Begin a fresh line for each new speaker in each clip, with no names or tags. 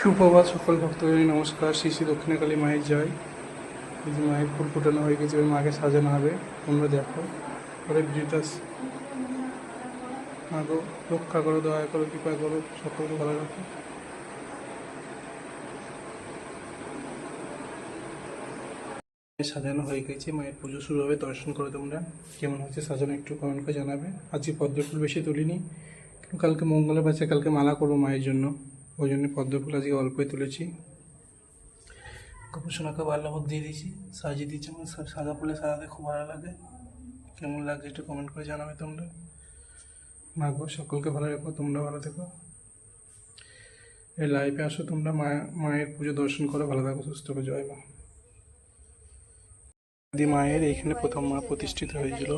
সুপ্রভাত সকল ভক্তদের নমস্কার। শ্রী শ্রী দক্ষিণাকালী মায়ের জয়। এই যে মায়ের ফুল ফুটানো হয়ে গেছে, ওই মাকে সাজানো হবে, তোমরা দেখো। পরে ভিডিওটা মাগো রক্ষা করো, দয়া করো, কৃপা করো, সকলকে ভালো রাখো। সাজানো হয়ে গেছে, মায়ের পুজো শুরু হবে, দর্শন করো তোমরা। কেমন হচ্ছে সাজানো একটু কমেন্ট করে জানাবে। আজকে পদ্ম ফুল বেশি তুলিনি, কালকে মঙ্গলের পাশে কালকে মালা করবো মায়ের জন্য, ওই জন্য পদ্ম ফুল আজকে অল্পই তুলেছি। গোপুসোনাকে বাল্যভোগ দিয়ে দিয়েছি, সাজিয়ে দিয়েছি। আমার সাদা ফুলে সাজাতে খুব ভালো লাগে। কেমন লাগছে একটু কমেন্ট করে জানাবে তোমরা। মাগো সকলকে ভালো রেখো, তোমরা ভালো থেকো। এই লাইভে আসো তোমরা, মায়ের পুজো দর্শন করো, ভালো থাকো, সুস্থ থাকো। জয় মা। মায়ের এইখানে প্রথম মা প্রতিষ্ঠিত হয়েছিল।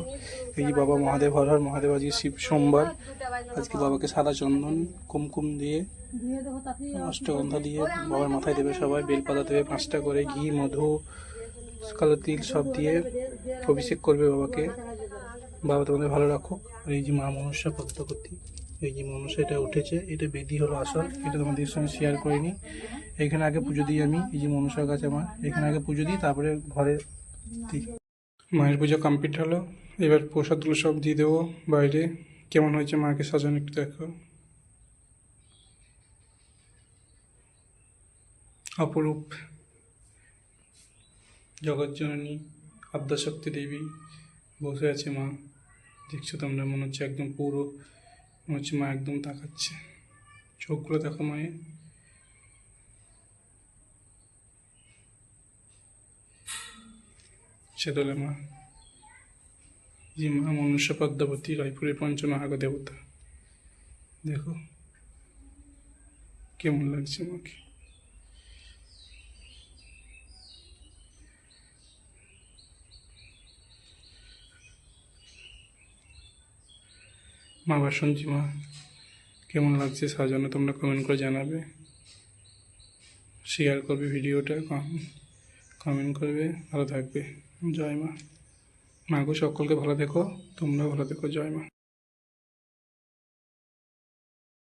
এই যে বাবা মহাদেব, হর হর মহাদেব। আজকে শিব সোমবার, আজকে বাবাকে সাদা চন্দন কুমকুম দিয়ে অষ্টগন্ধা দিয়ে বাবার মাথায় দেবে সবাই, বেলপাতা দেবে 5টা করে, ঘি মধু কালো তিল সব দিয়ে অভিষেক করবে বাবাকে। বাবা তোমাদের ভালো রাখো। আর এই যে মা মনসা পদ্মপতি, এই যে মনসা এটা উঠেছে, এটা বেদি হলো আসল, এটা তোমাদের সঙ্গে শেয়ার করিনি। এখানে আগে পুজো দিই আমি, এই যে মনসা গাছ আমার, এখানে আগে পুজো দিই, তারপরে ঘরে দিই। মায়ের পুজো কমপ্লিট হলো, এবার প্রসাদগুলো সব দিয়ে দেবো বাইরে। কেমন হয়েছে মাকে সাজানো একটু দেখো। অপরূপ জগৎজননী আদ্যাশক্তি দেবী বসে আছে মা, দেখছো তোমরা। মনে হচ্ছে একদম পুরো, মনে হচ্ছে মা একদম তাকাচ্ছে। চোখগুলো দেখো মায়ের। সেদলে মা, যে মা মনুষ্য পদ্মাবতী, রায়পুরের পঞ্চনাহাগ দেবতা। দেখো কেমন লাগছে মাকে। মা বাসন্তী মা, কেমন লাগছে সাজানো তোমরা কমেন্ট করে জানাবে। শেয়ার করবে ভিডিওটা, কমেন্ট করবে, ভালো থাকবে। জয় মা। মাগো সকলকে ভালো দেখো, তোমরাও ভালো দেখো। জয় মা।